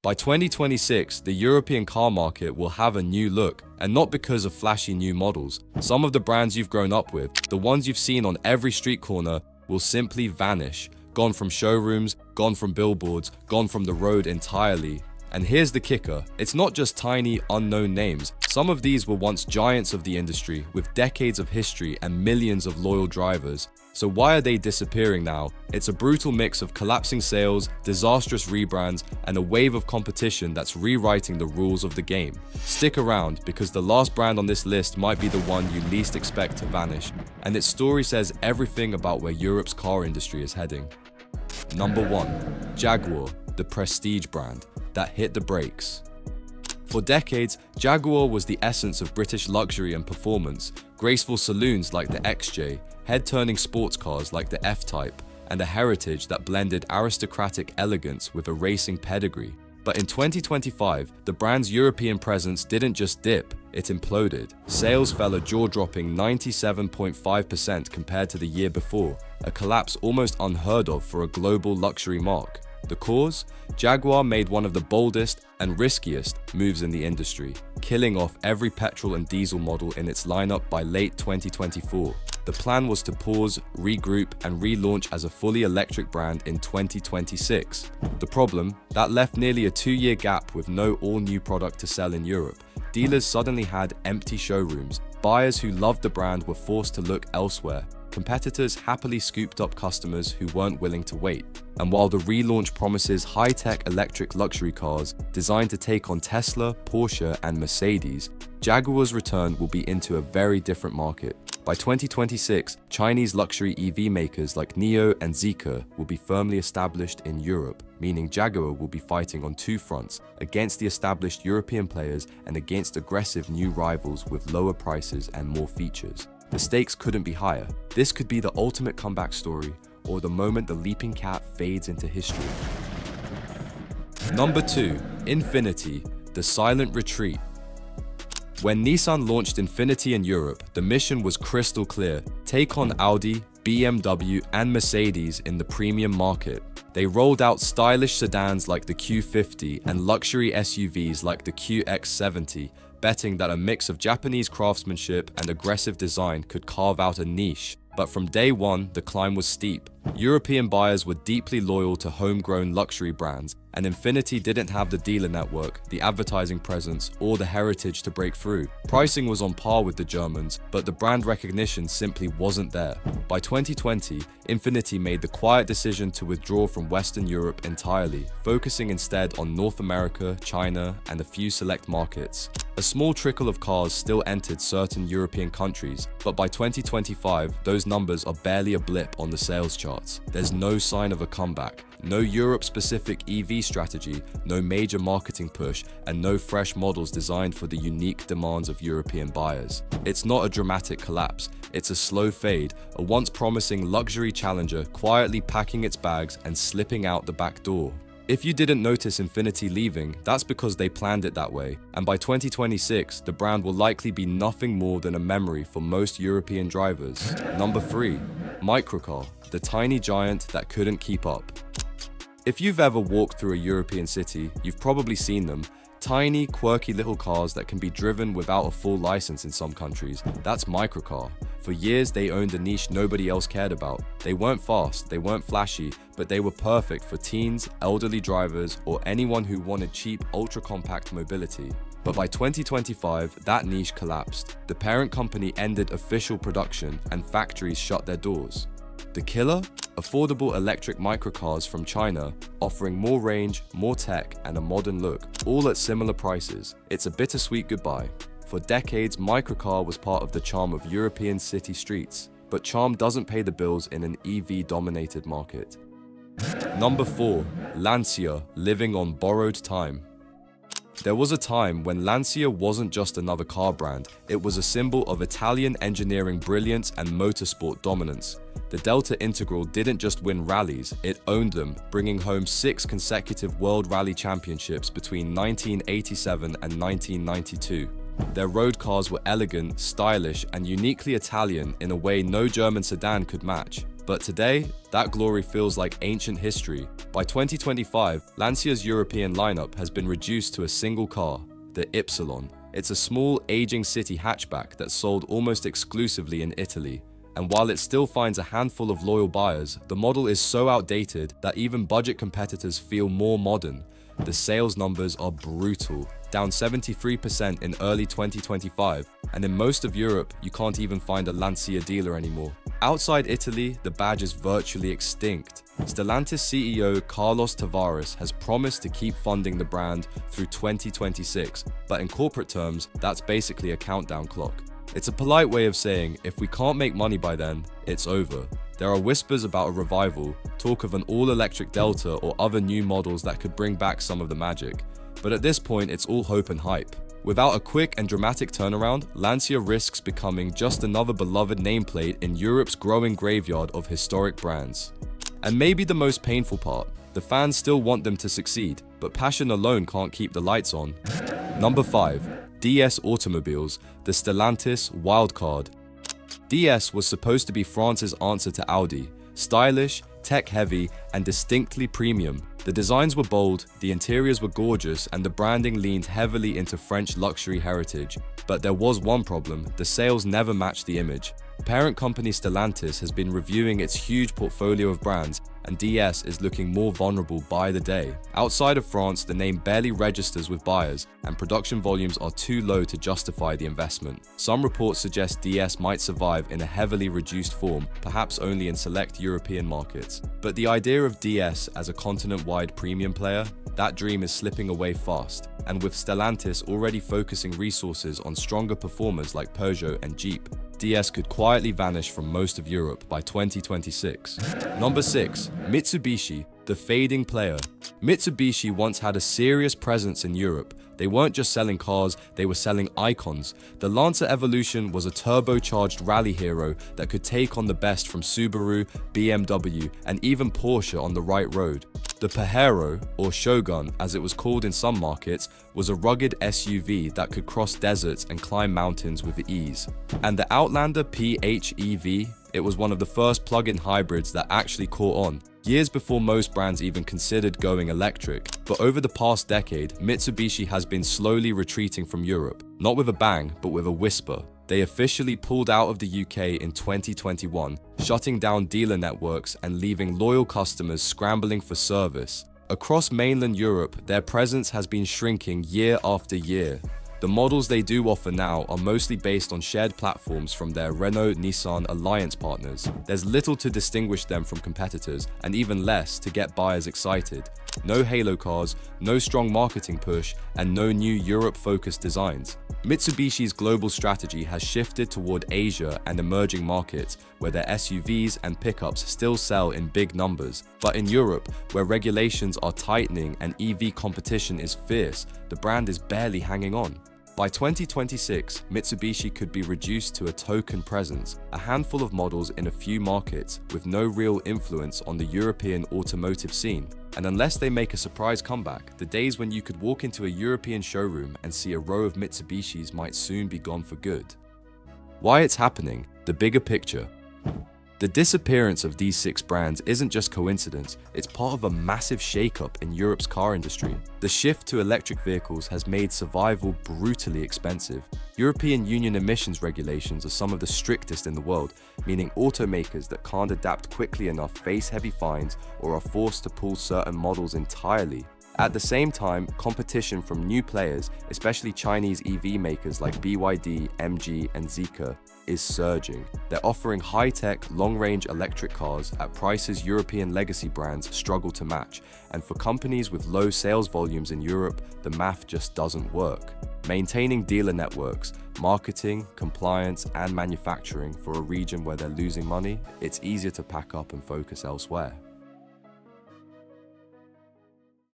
By 2026, the European car market will have a new look, and not because of flashy new models. Some of the brands you've grown up with, the ones you've seen on every street corner, will simply vanish. Gone from showrooms, gone from billboards, gone from the road entirely. And here's the kicker, it's not just tiny, unknown names. Some of these were once giants of the industry, with decades of history and millions of loyal drivers. So why are they disappearing now? It's a brutal mix of collapsing sales, disastrous rebrands, and a wave of competition that's rewriting the rules of the game. Stick around, because the last brand on this list might be the one you least expect to vanish, and its story says everything about where Europe's car industry is heading. Number 1. Jaguar, the prestige brand that hit the brakes. For decades, Jaguar was the essence of British luxury and performance, graceful saloons like the XJ, head-turning sports cars like the F-Type, and a heritage that blended aristocratic elegance with a racing pedigree. But in 2025, the brand's European presence didn't just dip, it imploded. Sales fell a jaw-dropping 97.5% compared to the year before, a collapse almost unheard of for a global luxury marque. The cause? Jaguar made one of the boldest and riskiest moves in the industry, killing off every petrol and diesel model in its lineup by late 2024. The plan was to pause, regroup, and relaunch as a fully electric brand in 2026. The problem? That left nearly a 2-year gap with no all-new product to sell in Europe. Dealers suddenly had empty showrooms. Buyers who loved the brand were forced to look elsewhere. Competitors happily scooped up customers who weren't willing to wait. And while the relaunch promises high-tech electric luxury cars designed to take on Tesla, Porsche, and Mercedes, Jaguar's return will be into a very different market. By 2026, Chinese luxury EV makers like NIO and Zeekr will be firmly established in Europe, meaning Jaguar will be fighting on 2 fronts, against the established European players and against aggressive new rivals with lower prices and more features. The stakes couldn't be higher. This could be the ultimate comeback story, or the moment the leaping cat fades into history. Number 2. Infiniti, the silent retreat. When Nissan launched Infiniti in Europe, the mission was crystal clear: take on Audi, BMW, and Mercedes in the premium market. They rolled out stylish sedans like the Q50 and luxury SUVs like the QX70, betting that a mix of Japanese craftsmanship and aggressive design could carve out a niche. But from day one, the climb was steep. European buyers were deeply loyal to homegrown luxury brands, and Infiniti didn't have the dealer network, the advertising presence, or the heritage to break through. Pricing was on par with the Germans, but the brand recognition simply wasn't there. By 2020, Infiniti made the quiet decision to withdraw from Western Europe entirely, focusing instead on North America, China, and a few select markets. A small trickle of cars still entered certain European countries, but by 2025, those numbers are barely a blip on the sales charts. There's no sign of a comeback. No Europe-specific EV strategy, no major marketing push, and no fresh models designed for the unique demands of European buyers. It's not a dramatic collapse, it's a slow fade, a once promising luxury challenger quietly packing its bags and slipping out the back door. If you didn't notice Infiniti leaving, that's because they planned it that way, and by 2026, the brand will likely be nothing more than a memory for most European drivers. Number 3. Microcar, the tiny giant that couldn't keep up. If you've ever walked through a European city, you've probably seen them. Tiny, quirky little cars that can be driven without a full license in some countries. That's microcar. For years, they owned a niche nobody else cared about. They weren't fast, they weren't flashy, but they were perfect for teens, elderly drivers, or anyone who wanted cheap, ultra-compact mobility. But by 2025, that niche collapsed. The parent company ended official production, and factories shut their doors. The killer? Affordable electric microcars from China, offering more range, more tech, and a modern look, all at similar prices. It's a bittersweet goodbye. For decades, microcar was part of the charm of European city streets, but charm doesn't pay the bills in an EV-dominated market. Number 4. Lancia, living on borrowed time. There was a time when Lancia wasn't just another car brand, it was a symbol of Italian engineering brilliance and motorsport dominance. The Delta Integral didn't just win rallies, it owned them, bringing home 6 consecutive World Rally Championships between 1987 and 1992. Their road cars were elegant, stylish, and uniquely Italian in a way no German sedan could match. But today, that glory feels like ancient history. By 2025, Lancia's European lineup has been reduced to a single car, the Ypsilon. It's a small, aging city hatchback that's sold almost exclusively in Italy. And while it still finds a handful of loyal buyers, the model is so outdated that even budget competitors feel more modern. The sales numbers are brutal, down 73% in early 2025, and in most of Europe, you can't even find a Lancia dealer anymore. Outside Italy, the badge is virtually extinct. Stellantis CEO Carlos Tavares has promised to keep funding the brand through 2026, but in corporate terms, that's basically a countdown clock. It's a polite way of saying, if we can't make money by then, it's over. There are whispers about a revival, talk of an all-electric Delta or other new models that could bring back some of the magic. But at this point, it's all hope and hype. Without a quick and dramatic turnaround, Lancia risks becoming just another beloved nameplate in Europe's growing graveyard of historic brands. And maybe the most painful part, the fans still want them to succeed, but passion alone can't keep the lights on. Number 5. DS Automobiles, the Stellantis wildcard. DS was supposed to be France's answer to Audi. Stylish, tech-heavy, and distinctly premium. The designs were bold, the interiors were gorgeous, and the branding leaned heavily into French luxury heritage. But there was one problem: the sales never matched the image. Parent company Stellantis has been reviewing its huge portfolio of brands, and DS is looking more vulnerable by the day. Outside of France, the name barely registers with buyers, and production volumes are too low to justify the investment. Some reports suggest DS might survive in a heavily reduced form, perhaps only in select European markets. But the idea of DS as a continent-wide premium player, that dream is slipping away fast. And with Stellantis already focusing resources on stronger performers like Peugeot and Jeep, DS could quietly vanish from most of Europe by 2026. Number 6. Mitsubishi, the fading player. Mitsubishi once had a serious presence in Europe. They weren't just selling cars, they were selling icons. The Lancia Evolution was a turbocharged rally hero that could take on the best from Subaru, BMW, and even Porsche on the right road. The Pajero, or Shogun as it was called in some markets, was a rugged SUV that could cross deserts and climb mountains with ease. And the Outlander PHEV, it was one of the first plug-in hybrids that actually caught on, years before most brands even considered going electric. But over the past decade, Mitsubishi has been slowly retreating from Europe, not with a bang, but with a whisper. They officially pulled out of the UK in 2021, shutting down dealer networks and leaving loyal customers scrambling for service. Across mainland Europe, their presence has been shrinking year after year. The models they do offer now are mostly based on shared platforms from their Renault-Nissan alliance partners. There's little to distinguish them from competitors, and even less to get buyers excited. No halo cars, no strong marketing push, and no new Europe-focused designs. Mitsubishi's global strategy has shifted toward Asia and emerging markets, where their SUVs and pickups still sell in big numbers. But in Europe, where regulations are tightening and EV competition is fierce, the brand is barely hanging on. By 2026, Mitsubishi could be reduced to a token presence, a handful of models in a few markets with no real influence on the European automotive scene. And unless they make a surprise comeback, the days when you could walk into a European showroom and see a row of Mitsubishis might soon be gone for good. Why it's happening, the bigger picture. The disappearance of these 6 brands isn't just coincidence, it's part of a massive shakeup in Europe's car industry. The shift to electric vehicles has made survival brutally expensive. European Union emissions regulations are some of the strictest in the world, meaning automakers that can't adapt quickly enough face heavy fines or are forced to pull certain models entirely. At the same time, competition from new players, especially Chinese EV makers like BYD, MG, and Zeekr, is surging. They're offering high-tech, long-range electric cars at prices European legacy brands struggle to match, and for companies with low sales volumes in Europe, the math just doesn't work. Maintaining dealer networks, marketing, compliance, and manufacturing for a region where they're losing money, it's easier to pack up and focus elsewhere.